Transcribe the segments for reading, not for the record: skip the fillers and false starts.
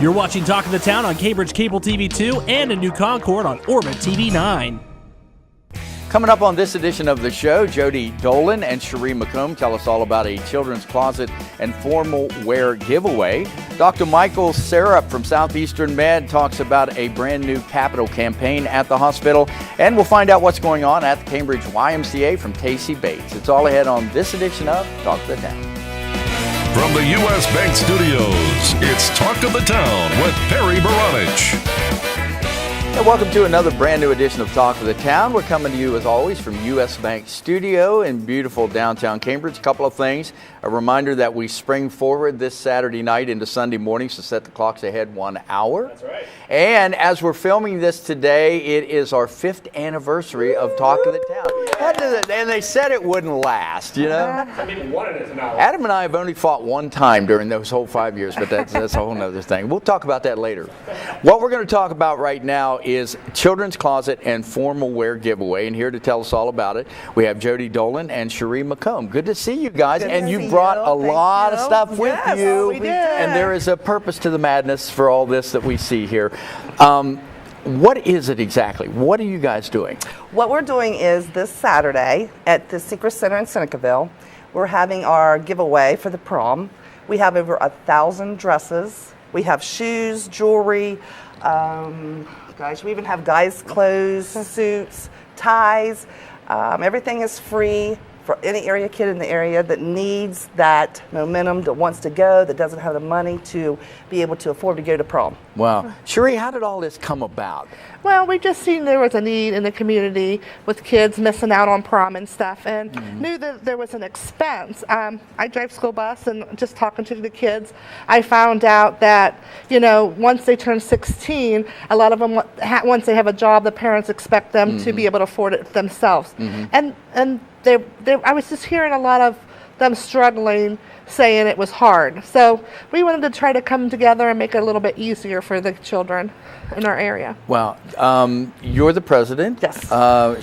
You're watching Talk of the Town on Cambridge Cable TV 2 and a new Concord on Orbit TV 9. Coming up on this edition of the show, Jodey, Dolan, and Cherie McComb tell us all about a children's closet and formal wear giveaway. Dr. Michael Sarap from Southeastern Med talks about a brand new capital campaign at the hospital. And we'll find out what's going on at the Cambridge YMCA from Tacy Bates. It's all ahead on this edition of Talk of the Town. From the U.S. Bank Studios, it's Talk of the Town with Perry Baranich. And welcome to another brand new edition of Talk of the Town. We're coming to you, as always, from U.S. Bank Studio in beautiful downtown Cambridge. A couple of things. A reminder that we spring forward this Saturday night into Sunday mornings to set the clocks ahead 1 hour. That's right. And as we're filming this today, it is our 5th anniversary of Talk of the Town. And they said it wouldn't last, you know? Some people wanted it to not. Adam and I have only fought one time during those whole 5 years, but that's a whole other thing. We'll talk about that later. What we're going to talk about right now is children's closet and formal wear giveaway. And here to tell us all about it, we have Jodey, Dolan, and Cherie McComb. Good to see you guys. And you brought a lot of stuff with you. We did. And there is a purpose to the madness for all this that we see here. What is it exactly? What are you guys doing? What we're doing is this Saturday at the Secret Center in Senecaville, we're having our giveaway for the prom. We have over 1,000 dresses. We have shoes, jewelry, we even have guys' clothes, suits, ties. Everything is free for any area kid in the area that needs that momentum, that wants to go, that doesn't have the money to be able to afford to go to prom. Wow. Cherie, how did all this come about? Well, we just seen there was a need in the community with kids missing out on prom and stuff, and knew that there was an expense. I drive school bus, and just talking to the kids, I found out that, you know, once they turn 16, a lot of them, once they have a job, the parents expect them to be able to afford it themselves. And I was just hearing a lot of them struggling, saying it was hard. So we wanted to try to come together and make it a little bit easier for the children in our area. Well, you're the president. Yes.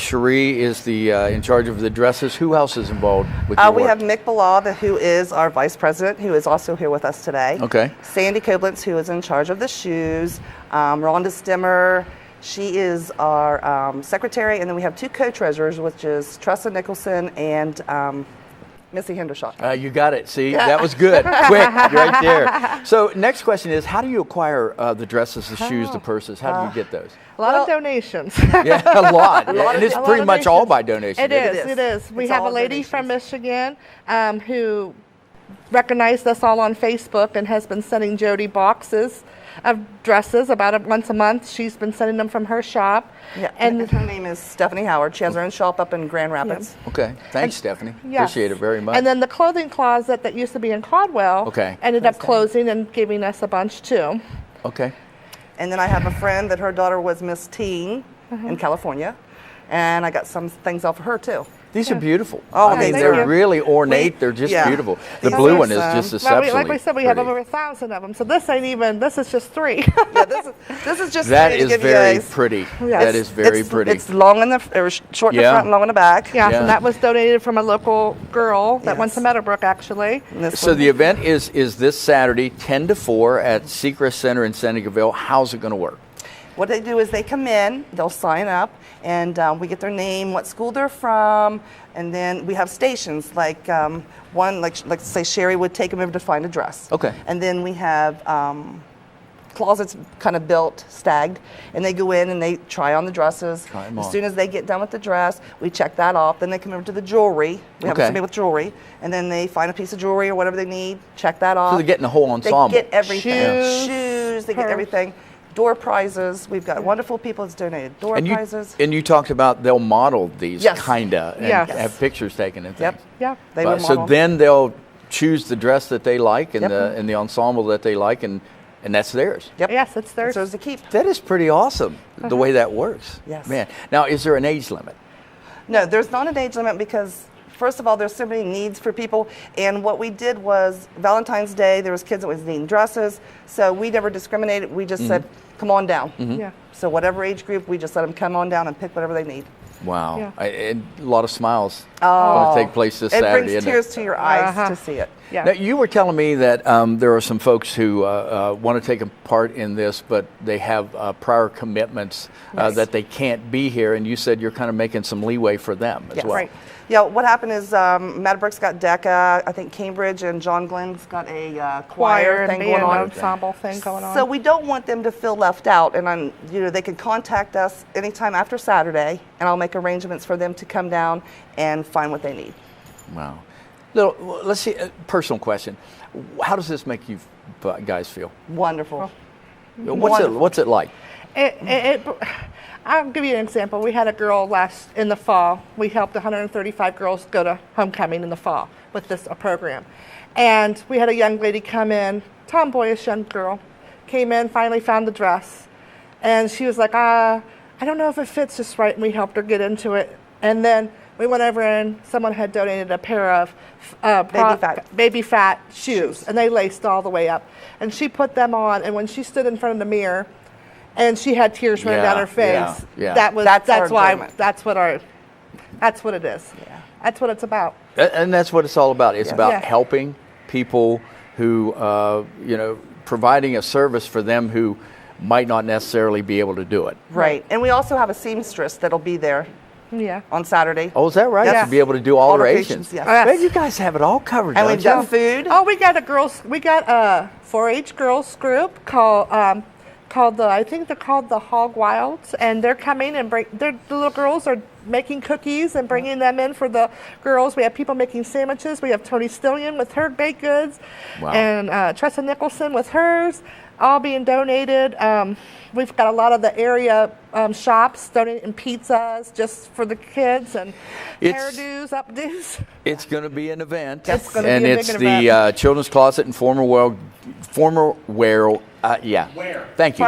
Cherie is the in charge of the dresses. Who else is involved with your We work? have Mick Balaw, who is our vice president, who is also here with us today. Okay. Sandy Koblentz, who is in charge of the shoes. Rhonda Stimmer. She is our secretary, and then we have 2 co-treasurers, which is Tressa Nicholson and Missy Hendershot. You got it. See, that was good. Quick, right there. So next question is, how do you acquire the dresses, the shoes, the purses? How do you get those? A lot of donations. Yeah, a lot. And it's A lot pretty of much all donations. by donation. It is. We It's have a all lady donations. from Michigan who recognized us all on Facebook and has been sending Jodey boxes of dresses about once a month. She's been sending them from her shop. Yeah, And and her name is Stephanie Howard. She has her own shop up in Grand Rapids. Okay. Thanks, Stephanie. Yes. Appreciate it very much. And then the clothing closet that used to be in Caldwell ended up closing and giving us a bunch too. Okay. And then I have a friend that her daughter was Miss Teen in California, and I got some things off of her too. These are beautiful. Oh, I mean, thank they're you. really ornate. They're just beautiful. The These blue are one is some- just Well, exceptionally like we said, we have pretty. over 1,000 of them. So this ain't even. This is just 3. Yeah, this is just That to give is you very guys. pretty. Yeah. That is very it's, pretty. It's long in the short in the Yeah. front and long in the back. Yeah, Yeah. so that was donated from a local girl that went Yes. to Meadowbrook, actually. And this So one- the event is this Saturday, 10 to 4 at Secret Center in Senecaville. How's it going to work? What they do is they come in, they'll sign up, and we get their name, what school they're from, and then we have stations like one, like say Cherie would take them over to find a dress. Okay. And then we have closets kind of built, stacked, and they go in and they try on the dresses. Try 'em As on. soon as they get done with the dress, we check that off. Then they come over to the jewelry. We have Okay. somebody with jewelry, and then they find a piece of jewelry or whatever they need, check that off. So they're getting a whole ensemble. They get everything. Shoes, Shoes, they get purse. everything. Door prizes. We've got wonderful people that's donated door And prizes. you talked about they'll model these Yes. kinda and Yes. have pictures taken and things. Yep. Yeah. They will So model. then they'll choose the dress that they like and Yep. the ensemble that they like and that's theirs. Yep. Yes, it's theirs. So it's to keep. That is pretty awesome, the way that works. Yes. Man. Now, is there an age limit? No, there's not an age limit because, first of all, there's so many needs for people. And what we did was Valentine's Day, there was kids that was needing dresses. So we never discriminated. We just said, come on down. Yeah. So whatever age group, we just let them come on down and pick whatever they need. Wow. Yeah. And a lot of smiles going to take place this It Saturday. brings isn't tears to your eyes Uh-huh. to see it. Yeah. Now, you were telling me that there are some folks who want to take a part in this, but they have prior commitments that they can't be here, and you said you're kind of making some leeway for them as well. Right. Yeah, what happened is Meadowbrook's got DECA, I think Cambridge and John Glenn's got a choir thing going on. Ensemble thing going on. So we don't want them to feel left out, and they can contact us anytime after Saturday, and I'll make arrangements for them to come down and find what they need. Wow. Let's see, a personal question. How does this make you guys feel? Wonderful. What's it like? I'll give you an example. We had a girl in the fall. We helped 135 girls go to homecoming in the fall with this program. And we had a young lady come in, tomboyish young girl, came in, finally found the dress. And she was like, I don't know if it fits just right. And we helped her get into it. And then we went over and someone had donated a pair of baby fat shoes. And they laced all the way up. And she put them on. And when she stood in front of the mirror, and she had tears running down her face. Yeah. That's what it is. Yeah. That's what it's about. And that's what it's all about. It's about helping people who, providing a service for them who might not necessarily be able to do it. Right. And we also have a seamstress that'll be there on Saturday. Oh, is that right? Yes. To be able to do alterations. Yes. Man, you guys have it all covered. And we've got food. Oh, we got a 4-H girls group called I think they're called the Hog Wilds, and they're coming and the little girls are making cookies and bringing them in for the girls. We have people making sandwiches. We have Tony Stillion with her baked goods, and Tressa Nicholson with hers, all being donated. We've got a lot of the area shops donating pizzas just for the kids and hairdos, updos. It's going to be an event. It's going to be a big event. And it's the Children's Closet and Former Wear. Thank you.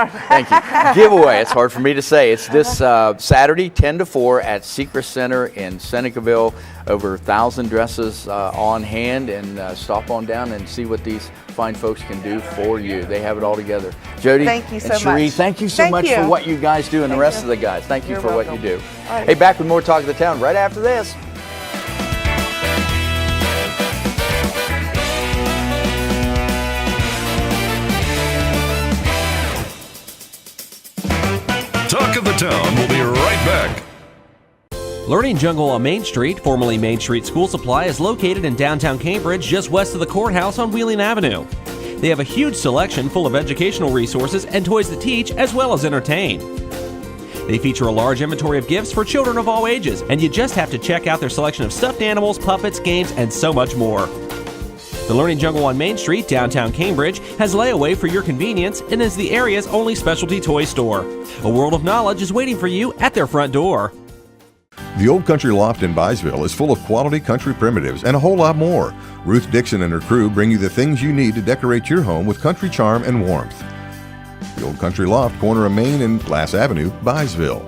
Giveaway. It's hard for me to say. It's this Saturday, 10 to 4 at Secret Center in Senecaville. Over 1,000 dresses on hand, and stop on down and see what these fine folks can do for you. They have it all together. Jodey thank you and so Cherie, much. thank you so much for what you guys do, and the rest of the guys. Thank you for what you do. Right. Hey, back with more Talk of the Town right after this. Talk of the Town will be right back. Learning Jungle on Main Street, formerly Main Street School Supply, is located in downtown Cambridge, just west of the courthouse on Wheeling Avenue. They have a huge selection full of educational resources and toys to teach as well as entertain. They feature a large inventory of gifts for children of all ages, and you just have to check out their selection of stuffed animals, puppets, games, and so much more. The Learning Jungle on Main Street, downtown Cambridge, has layaway for your convenience and is the area's only specialty toy store. A world of knowledge is waiting for you at their front door. The Old Country Loft in Byesville is full of quality country primitives and a whole lot more. Ruth Dixon and her crew bring you the things you need to decorate your home with country charm and warmth. The Old Country Loft, corner of Main and Glass Avenue, Byesville.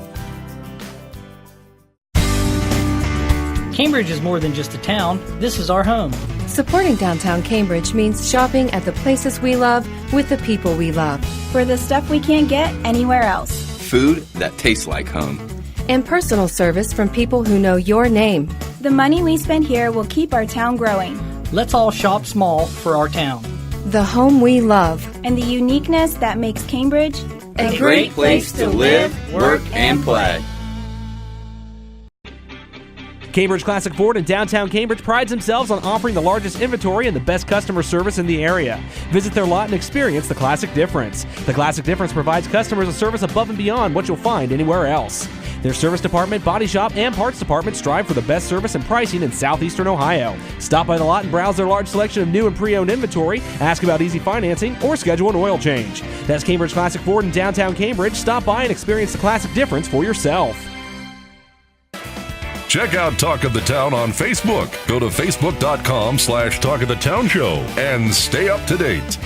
Cambridge is more than just a town. This is our home. Supporting downtown Cambridge means shopping at the places we love with the people we love. For the stuff we can't get anywhere else. Food that tastes like home. And personal service from people who know your name. The money we spend here will keep our town growing. Let's all shop small for our town. The home we love. And the uniqueness that makes Cambridge a great place to live, work, and play. Cambridge Classic Ford in downtown Cambridge prides themselves on offering the largest inventory and the best customer service in the area. Visit their lot and experience the classic difference. The classic difference provides customers a service above and beyond what you'll find anywhere else. Their service department, body shop, and parts department strive for the best service and pricing in Southeastern Ohio. Stop by the lot and browse their large selection of new and pre-owned inventory, ask about easy financing, or schedule an oil change. That's Cambridge Classic Ford in downtown Cambridge. Stop by and experience the classic difference for yourself. Check out Talk of the Town on Facebook. Go to facebook.com/Talk of the Town Show and stay up to date.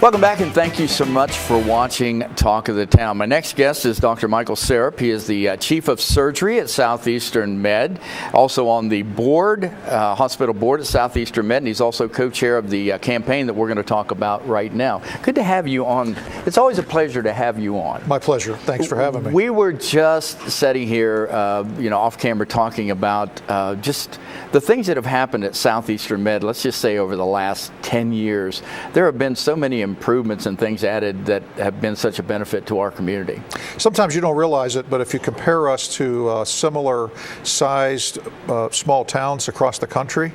Welcome back, and thank you so much for watching Talk of the Town. My next guest is Dr. Michael Sarap. He is the Chief of Surgery at Southeastern Med, also on the board, hospital board at Southeastern Med, and he's also co-chair of the campaign that we're going to talk about right now. Good to have you on. It's always a pleasure to have you on. My pleasure. Thanks for having me. We were just sitting here, off camera, talking about just the things that have happened at Southeastern Med, let's just say over the last 10 years. There have been so many improvements and things added that have been such a benefit to our community. Sometimes you don't realize it, but if you compare us to similar sized small towns across the country,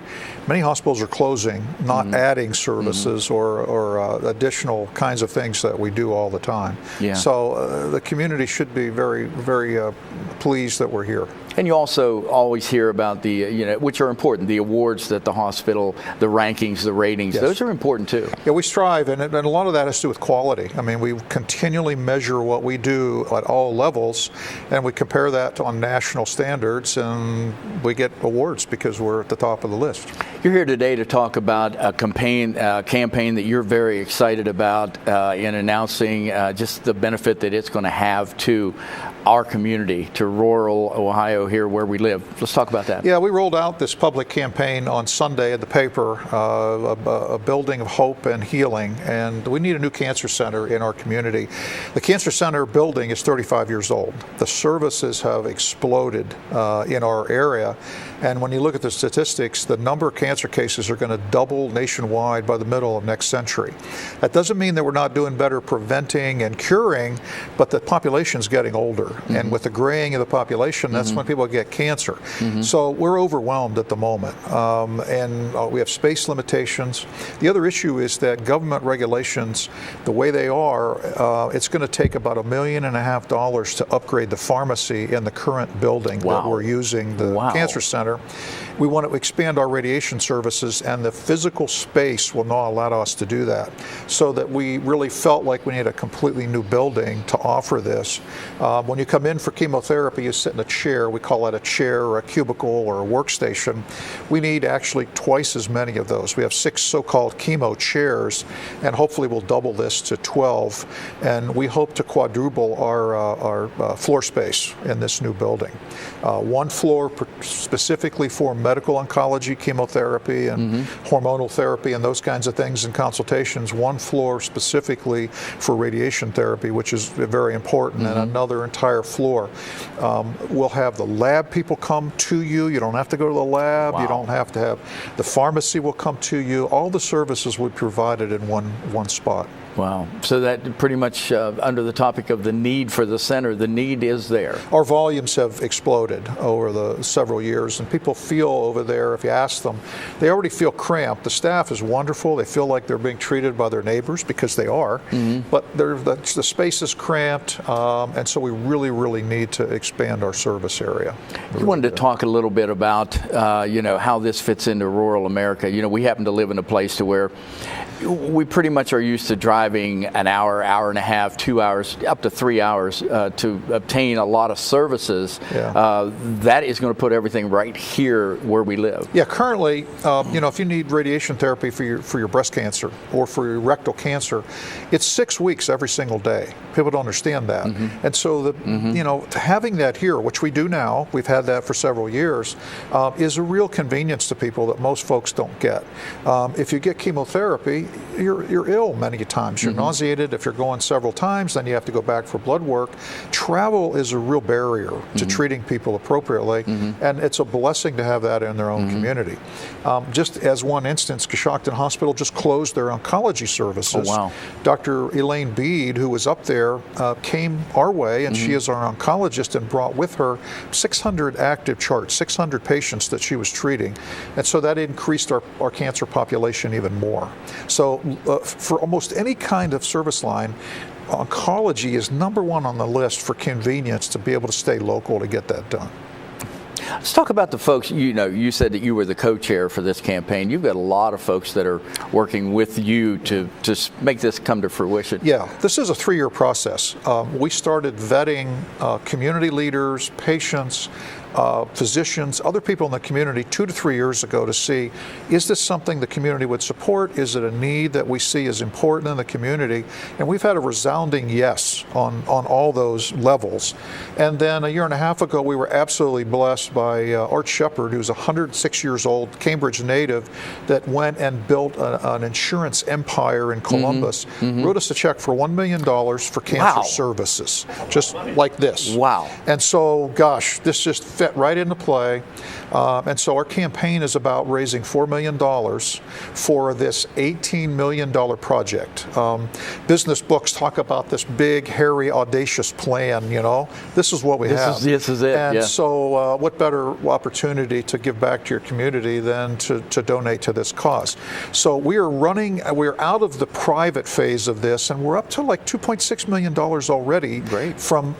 many hospitals are closing, not adding services or additional kinds of things that we do all the time. Yeah. So the community should be very, very pleased that we're here. And you also always hear about the, which are important, the awards that the hospital, the rankings, the ratings, Yes. Those are important too. Yeah, we strive, and a lot of that has to do with quality. I mean, we continually measure what we do at all levels, and we compare that on national standards, and we get awards because we're at the top of the list. You're here today to talk about a campaign that you're very excited about in announcing just the benefit that it's going to have to our community, to rural Ohio here where we live. Let's talk about that. Yeah, we rolled out this public campaign on Sunday in the paper, a building of hope and healing, and we need a new cancer center in our community. The cancer center building is 35 years old. The services have exploded in our area, and when you look at the statistics, the number of cancer cases are going to double nationwide by the middle of next century. That doesn't mean that we're not doing better preventing and curing, but the population's getting older. And with the graying of the population, that's when people get cancer. So we're overwhelmed at the moment, and we have space limitations. The other issue is that government regulations, the way they are, it's going to take about $1.5 million to upgrade the pharmacy in the current building that we're using, the cancer center. We want to expand our radiation services, and the physical space will not allow us to do that. So that we really felt like we need a completely new building to offer this. When you come in for chemotherapy, you sit in a chair. We call that a chair or a cubicle or a workstation. We need actually twice as many of those. We have 6 so-called chemo chairs, and hopefully we'll double this to 12. And we hope to quadruple our floor space in this new building. One floor specifically for medical oncology, chemotherapy, and hormonal therapy, and those kinds of things, and consultations. One floor specifically for radiation therapy, which is very important, and another entire floor. We'll have the lab people come to you. You don't have to go to the lab. You don't have to have, the pharmacy will come to you. All the services will be provided in one spot. Wow. So that pretty much under the topic of the need for the center, the need is there. Our volumes have exploded over the several years, and people feel over there, if you ask them, they already feel cramped. The staff is wonderful. They feel like they're being treated by their neighbors, because they are, but the space is cramped, and so we really, really need to expand our service area. You wanted to talk a little bit about, how this fits into rural America. We happen to live in a place to where we pretty much are used to driving an hour, hour and a half, 2 hours, up to 3 hours to obtain a lot of services. That is going to put everything right here where we live. Yeah, currently, if you need radiation therapy for your breast cancer or for your rectal cancer, it's 6 weeks every single day. People don't understand that. And so having that here, which we do now, we've had that for several years, is a real convenience to people that most folks don't get. If you get chemotherapy, you're ill many times. You're nauseated. If you're going several times, then you have to go back for blood work. Travel is a real barrier to treating people appropriately, and it's a blessing to have that in their own community. Just as one instance, Coshocton Hospital just closed their oncology services. Oh, wow. Dr. Elaine Bede, who was up there, came our way, and she is our oncologist, and brought with her 600 active charts, 600 patients that she was treating. And so that increased our cancer population even more. So for almost any kind of service line, oncology is #1 on the list for convenience, to be able to stay local to get that done. Let's talk about the folks, you said that you were the co-chair for this campaign. You've got a lot of folks that are working with you to make this come to fruition. Yeah, this is a 3-year process. We started vetting community leaders, patients, physicians, other people in the community 2 to 3 years ago to see, is this something the community would support? Is it a need that we see as important in the community? And we've had a resounding yes on all those levels. And then a year and a half ago, we were absolutely blessed by Art Shepard, who's 106 years old, Cambridge native, that went and built an insurance empire in Columbus, wrote us a check for $1 million for cancer services, just like this. Wow. And so, gosh, this just fit right into play. And so our campaign is about raising $4 million for this $18 million project. Business books talk about this big, hairy, audacious plan, you know. This is what we have. This is it. And so what better opportunity to give back to your community than to donate to this cause. So we're out of the private phase of this, and we're up to like $2.6 million already. Great. From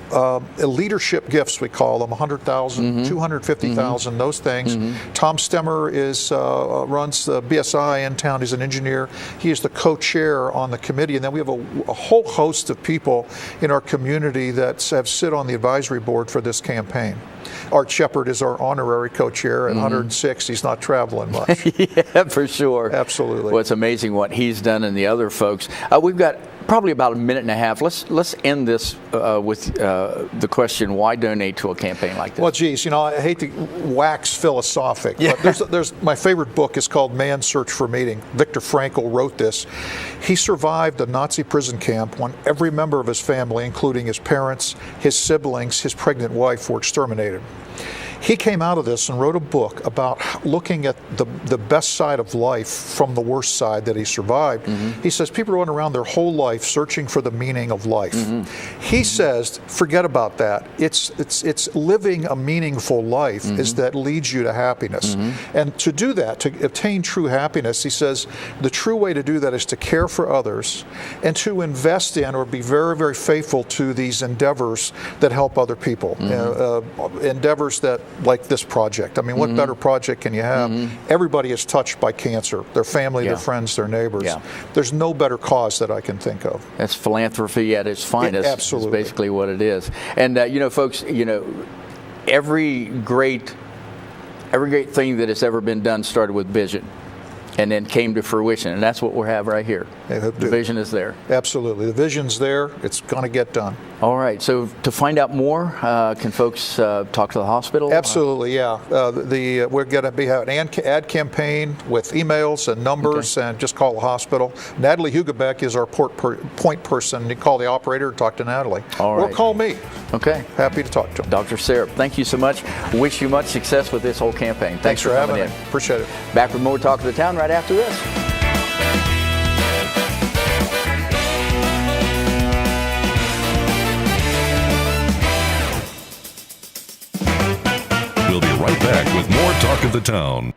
leadership gifts, we call them, $100,000, $250,000, those things. Tom Stemmer runs the BSI in town. He's an engineer. He is the co-chair on the committee, and then we have a whole host of people in our community that have sit on the advisory board for this campaign. Art Shepard is our honorary co-chair. At 106, he's not traveling much. Yeah, for sure. Absolutely. Well, it's amazing what he's done and the other folks. We've got probably about a minute and a half. Let's end this with the question: why donate to a campaign like this? Well, geez, you know, I hate to wax philosophic, but there's my favorite book is called Man's Search for Meaning. Viktor Frankl wrote this. He survived a Nazi prison camp when every member of his family, including his parents, his siblings, his pregnant wife, were exterminated. He came out of this and wrote a book about looking at the best side of life from the worst side that he survived. He says people run around their whole life searching for the meaning of life. He says, forget about that. It's living a meaningful life is that leads you to happiness. And to do that, to obtain true happiness, he says, the true way to do that is to care for others and to invest in or be very, very faithful to these endeavors that help other people. Endeavors that, like this project. I mean, what better project can you have? Everybody is touched by cancer, their family, their friends, their neighbors. There's no better cause that I can think of. That's philanthropy at its finest. Absolutely. Is basically what it is. And you know, folks, you know, every great thing that has ever been done started with vision and then came to fruition, and that's what we have right here. The vision is there. Absolutely. The vision's there. It's going to get done. All right. So to find out more, can folks talk to the hospital? Absolutely, yeah. We're going to be having an ad campaign with emails and numbers, and just call the hospital. Natalie Hugebeck is our point person. You call the operator, talk to Natalie. All right. Or call me. Okay. Happy to talk to him. Dr. Sarap, thank you so much. Wish you much success with this whole campaign. Thanks for coming having me. Appreciate it. Back with more Talk of the Town right after this. We'll be right back with more Talk of the Town.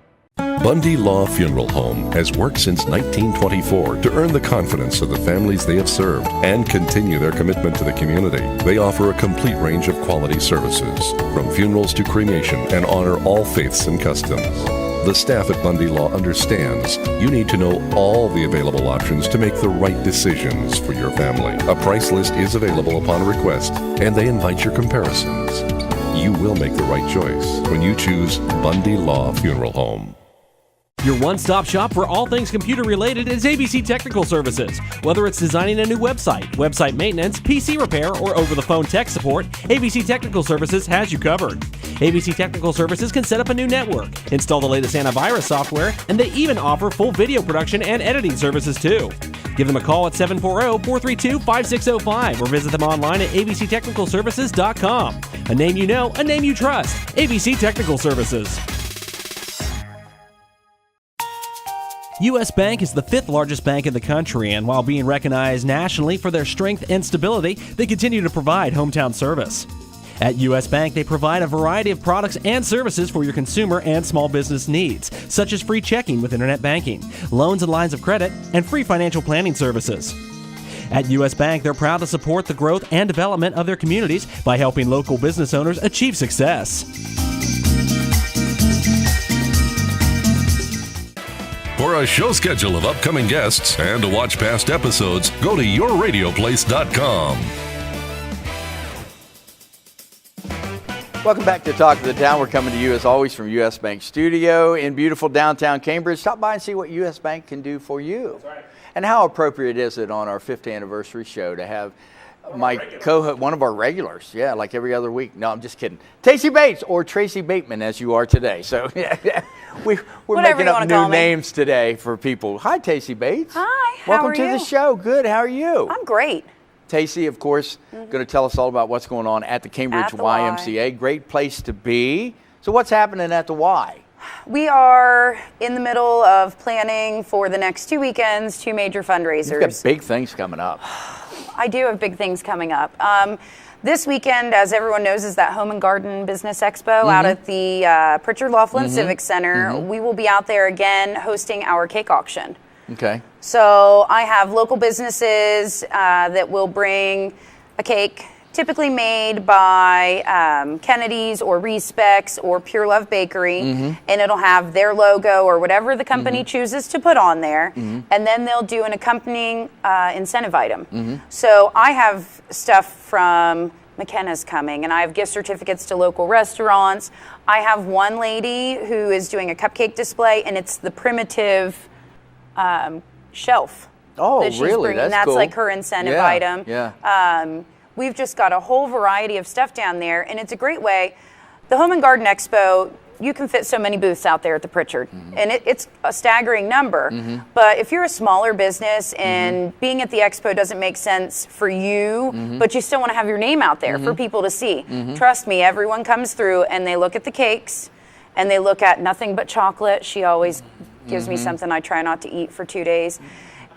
Bundy Law Funeral Home has worked since 1924 to earn the confidence of the families they have served and continue their commitment to the community. They offer a complete range of quality services, from funerals to cremation, and honor all faiths and customs. The staff at Bundy Law understands you need to know all the available options to make the right decisions for your family. A price list is available upon request, and they invite your comparisons. You will make the right choice when you choose Bundy Law Funeral Home. Your one-stop shop for all things computer-related is ABC Technical Services. Whether it's designing a new website maintenance, PC repair, or over-the-phone tech support, ABC Technical Services has you covered. ABC Technical Services can set up a new network, install the latest antivirus software, and they even offer full video production and editing services too. Give them a call at 740-432-5605 or visit them online at abctechnicalservices.com. A name you know, a name you trust. ABC Technical Services. U.S. Bank is the 5th largest bank in the country, and while being recognized nationally for their strength and stability, they continue to provide hometown service. At U.S. Bank, they provide a variety of products and services for your consumer and small business needs, such as free checking with internet banking, loans and lines of credit, and free financial planning services. At U.S. Bank, they're proud to support the growth and development of their communities by helping local business owners achieve success. For a show schedule of upcoming guests and to watch past episodes, go to yourradioplace.com. Welcome back to Talk of the Town. We're coming to you, as always, from U.S. Bank Studio in beautiful downtown Cambridge. Stop by and see what U.S. Bank can do for you. That's right. And how appropriate is it on our 5th anniversary show to have my co-host, one of our regulars, like every other week. No, I'm just kidding. Tacy Bates, or Tracy Bateman, as you are today. So we're making up new names today for people. Hi, Tacy Bates. Hi, Welcome to the show. Good, how are you? I'm great. Tacy, of course, going to tell us all about what's going on at the Cambridge YMCA. Great place to be. So what's happening at the Y? We are in the middle of planning for the next 2 weekends, 2 major fundraisers. You've got big things coming up. I do have big things coming up. This weekend, as everyone knows, is that Home and Garden Business Expo out at the Pritchard Laughlin Civic Center. We will be out there again hosting our cake auction. Okay. So I have local businesses that will bring a cake typically made by Kennedy's or Respecs or Pure Love Bakery, and it'll have their logo or whatever the company chooses to put on there, and then they'll do an accompanying incentive item. So I have stuff from McKenna's coming, and I have gift certificates to local restaurants. I have one lady who is doing a cupcake display, and it's the primitive shelf. Oh, that she's really? Bringing. That's cool. Like her incentive item. Yeah. We've just got a whole variety of stuff down there, and it's a great way. The Home and Garden Expo, you can fit so many booths out there at the Pritchard, and it's a staggering number. But if you're a smaller business and being at the expo doesn't make sense for you, but you still want to have your name out there for people to see, trust me, everyone comes through and they look at the cakes and they look at nothing but chocolate. She always gives me something I try not to eat for 2 days.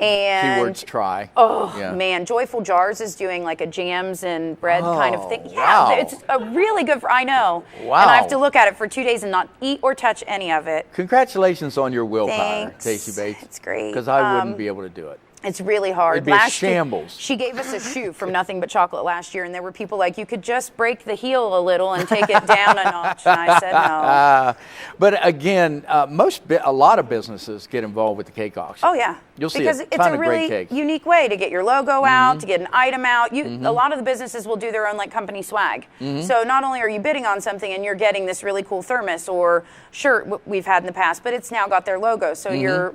And keywords try. Oh, man. Joyful Jars is doing like a jams and bread kind of thing. Yeah, wow. It's a really good, I know. Wow. And I have to look at it for 2 days and not eat or touch any of it. Congratulations on your willpower, Thanks. Tacy Bates. It's great. Because I wouldn't be able to do it. It's really hard. It'd be a shambles. She gave us a shoe from Nothing But Chocolate last year, and there were people like, you could just break the heel a little and take it down a notch. And I said no. But again, a lot of businesses get involved with the cake auction. Oh yeah, you'll see because it's a really unique way to get your logo out, to get an item out. A lot of the businesses will do their own like company swag. So not only are you bidding on something and you're getting this really cool thermos or shirt we've had in the past, but it's now got their logo. So you're,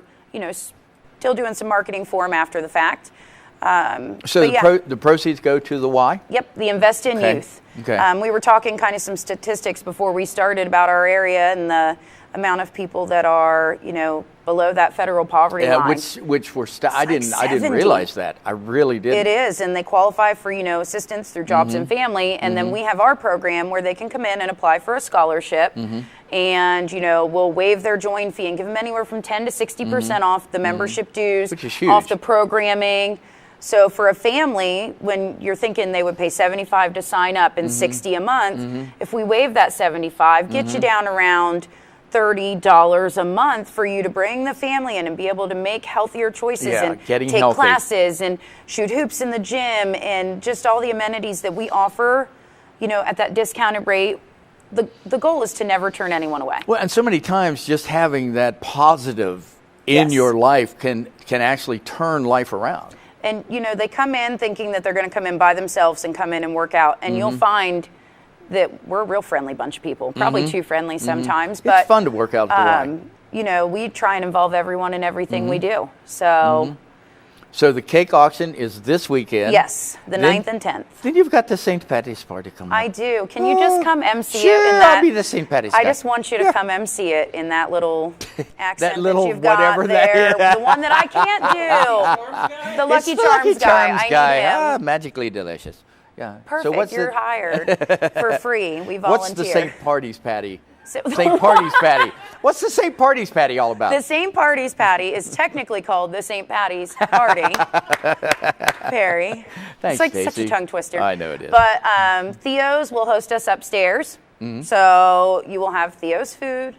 still doing some marketing for them after the fact. So the proceeds go to the Y? Yep, the Invest in Youth. Okay. We were talking kind of some statistics before we started about our area and the amount of people that are, below that federal poverty line. Which were I didn't realize that. I really didn't. It is, and they qualify for, assistance through Jobs and Family, and then we have our program where they can come in and apply for a scholarship. And we'll waive their join fee and give them anywhere from 10 to 60% off the membership dues, which is huge. Off the programming. So for a family, when you're thinking they would pay $75 to sign up and $60 a month, if we waive that $75, get you down around $30 a month for you to bring the family in and be able to make healthier choices and take classes and shoot hoops in the gym and just all the amenities that we offer, at that discounted rate. The goal is to never turn anyone away. Well, and so many times just having that positive in your life can actually turn life around. And, they come in thinking that they're going to come in by themselves and come in and work out. And you'll find that we're a real friendly bunch of people, probably too friendly sometimes. But it's fun to work out at the Y. We try and involve everyone in everything we do. So... So the cake auction is this weekend. Yes, the 9th and 10th. Then you've got the St. Patty's party coming up. I do. Can you just come MC sure, it in that? I'll be the St. Patty's guy. I just want you to come MC it in that little accent that you've whatever got there. That, the one that I can't do. The Lucky Charms guy. I need him. Magically delicious. Yeah. Perfect. So You're hired for free. We volunteer. What's the St. Patty's patty? St. Patty's patty. What's the St. Patty's patty all about? The St. Patty's patty is technically called the St. Patty's party. Perry. Thanks, it's like Tacy. such a tongue twister. I know it is. But Theo's will host us upstairs. So you will have Theo's food.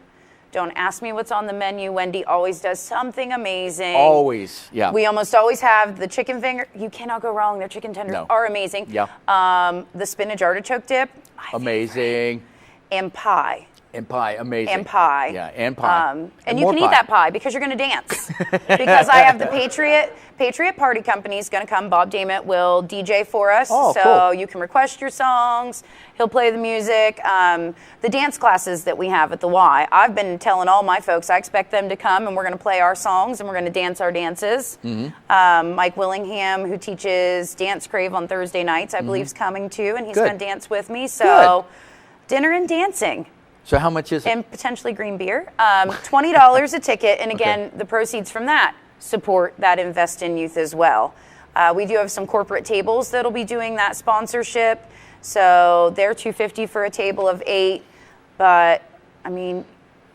Don't ask me what's on the menu. Wendy always does something amazing. Always, yeah. We almost always have the chicken finger. You cannot go wrong. Their chicken tenders are amazing. Yeah. The spinach artichoke dip. Amazing. And pie. And pie, amazing. And pie. Yeah, and pie. And you can eat that pie because you're going to dance. Because I have the Patriot Party Company is going to come. Bob Damon will DJ for us. Oh, so cool. you can request your songs. He'll play the music. The dance classes that we have at the Y, I've been telling all my folks, I expect them to come and we're going to play our songs and we're going to dance our dances. Mike Willingham, who teaches Dance Crave on Thursday nights, I believe is coming too, and he's going to dance with me. So dinner and dancing. So how much is it? And potentially green beer. $20 a ticket. And again, the proceeds from that support that Invest in Youth as well. We do have some corporate tables that'll be doing that sponsorship. So they're $250 for a table of 8. But, I mean,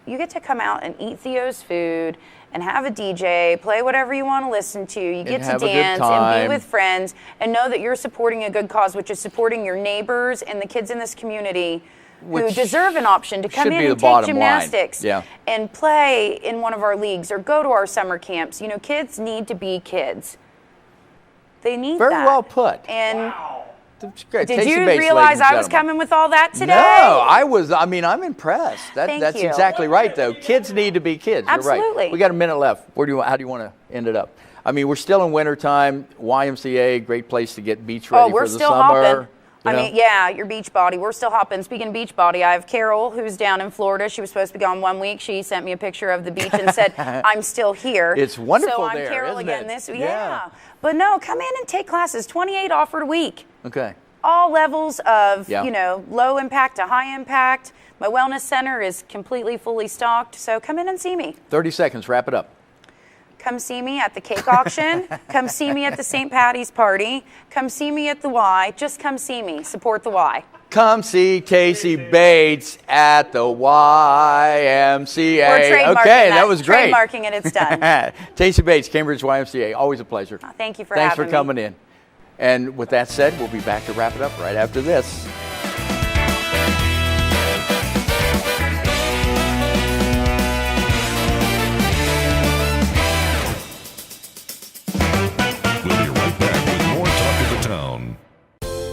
you get to come out and eat Theo's food and have a DJ, play whatever you want to listen to. You get to dance and be with friends and know that you're supporting a good cause, which is supporting your neighbors and the kids in this community who deserve an option to come in and take gymnastics and play in one of our leagues or go to our summer camps. You know, kids need to be kids. They need that. Very well put. And that's great. Did you realize I was coming with all that today? No, I'm impressed. That's you. exactly right, though. Kids need to be kids. Absolutely. You're right. We got a minute left. How do you want to end it up? I mean, we're still in wintertime. YMCA, great place to get beach ready for the summer. We're still hopping. I mean, yeah, your beach body. We're still hopping. Speaking of beach body, I have Carol, who's down in Florida. She was supposed to be gone 1 week. She sent me a picture of the beach and said, I'm still here. It's wonderful so I'm there, Carol isn't again it? this week. Yeah. But no, come in and take classes. 28 offered a week. Okay. All levels of, low impact to high impact. My wellness center is completely fully stocked. So come in and see me. 30 seconds. Wrap it up. Come see me at the cake auction. Come see me at the St. Patty's party. Come see me at the Y. Just come see me. Support the Y. Come see Tacy Bates at the YMCA. We're trademarking that was great. Trademarking it, it's done. Tacy Bates, Cambridge YMCA. Always a pleasure. Thank you for having me. Thanks for coming in. And with that said, we'll be back to wrap it up right after this.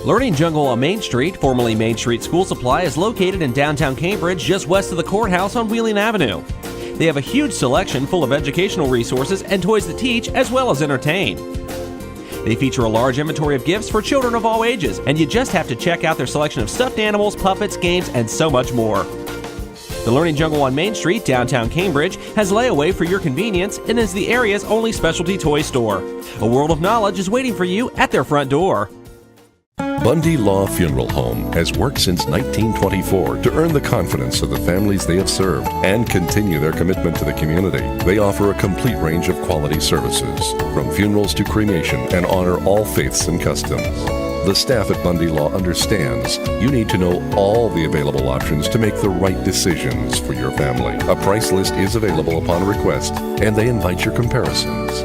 Learning Jungle on Main Street, formerly Main Street School Supply, is located in downtown Cambridge, just west of the courthouse on Wheeling Avenue. They have a huge selection full of educational resources and toys that teach as well as entertain. They feature a large inventory of gifts for children of all ages, and you just have to check out their selection of stuffed animals, puppets, games, and so much more. The Learning Jungle on Main Street, downtown Cambridge, has layaway for your convenience and is the area's only specialty toy store. A world of knowledge is waiting for you at their front door. Bundy Law Funeral Home has worked since 1924 to earn the confidence of the families they have served and continue their commitment to the community. They offer a complete range of quality services, from funerals to cremation, and honor all faiths and customs. The staff at Bundy Law understands you need to know all the available options to make the right decisions for your family. A price list is available upon request, and they invite your comparisons.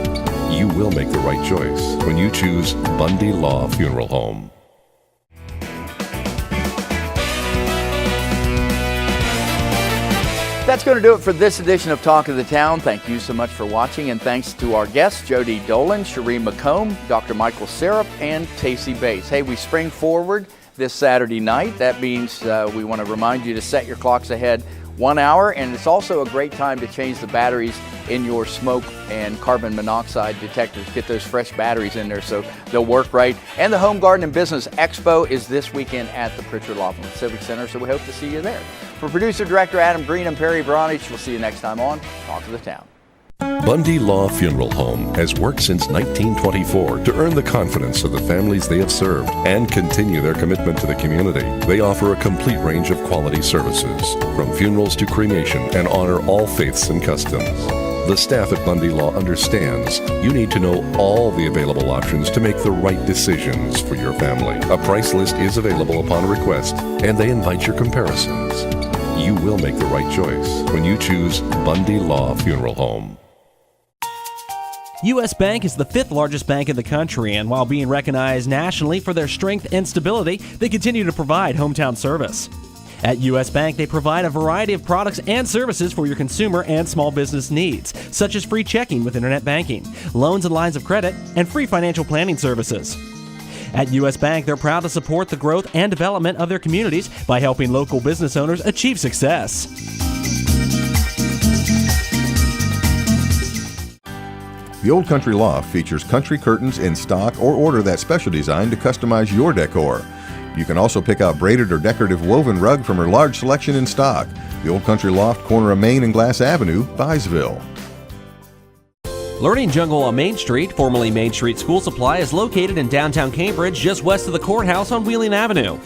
You will make the right choice when you choose Bundy Law Funeral Home. That's going to do it for this edition of Talk of the Town. Thank you so much for watching, and thanks to our guests, Jodey Dolan, Cherie McComb, Dr. Michael Sarap, and Tacy Bates. Hey, we spring forward this Saturday night. That means we want to remind you to set your clocks ahead 1 hour, and it's also a great time to change the batteries in your smoke and carbon monoxide detectors. Get those fresh batteries in there so they'll work right. And the Home Garden and Business Expo is this weekend at the Pritchard Laughlin Civic Center, so we hope to see you there. For producer-director Adam Green and Perry Bronich, we'll see you next time on Talk of the Town. Bundy Law Funeral Home has worked since 1924 to earn the confidence of the families they have served and continue their commitment to the community. They offer a complete range of quality services, from funerals to cremation, and honor all faiths and customs. The staff at Bundy Law understands you need to know all the available options to make the right decisions for your family. A price list is available upon request, and they invite your comparisons. You will make the right choice when you choose Bundy Law Funeral Home. U.S. Bank is the 5th largest bank in the country, and while being recognized nationally for their strength and stability, they continue to provide hometown service. At U.S. Bank, they provide a variety of products and services for your consumer and small business needs, such as free checking with internet banking, loans and lines of credit, and free financial planning services. At U.S. Bank, they're proud to support the growth and development of their communities by helping local business owners achieve success. The Old Country Loft features country curtains in stock or order that special design to customize your decor. You can also pick out braided or decorative woven rug from her large selection in stock. The Old Country Loft, corner of Main and Glass Avenue, Byesville. Learning Jungle on Main Street, formerly Main Street School Supply, is located in downtown Cambridge, just west of the courthouse on Wheeling Avenue.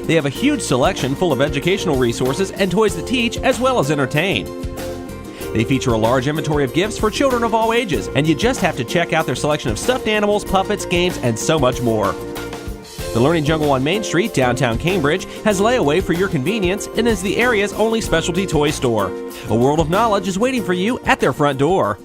They have a huge selection full of educational resources and toys that teach as well as entertain. They feature a large inventory of gifts for children of all ages, and you just have to check out their selection of stuffed animals, puppets, games, and so much more. The Learning Jungle on Main Street, downtown Cambridge, has layaway for your convenience and is the area's only specialty toy store. A world of knowledge is waiting for you at their front door.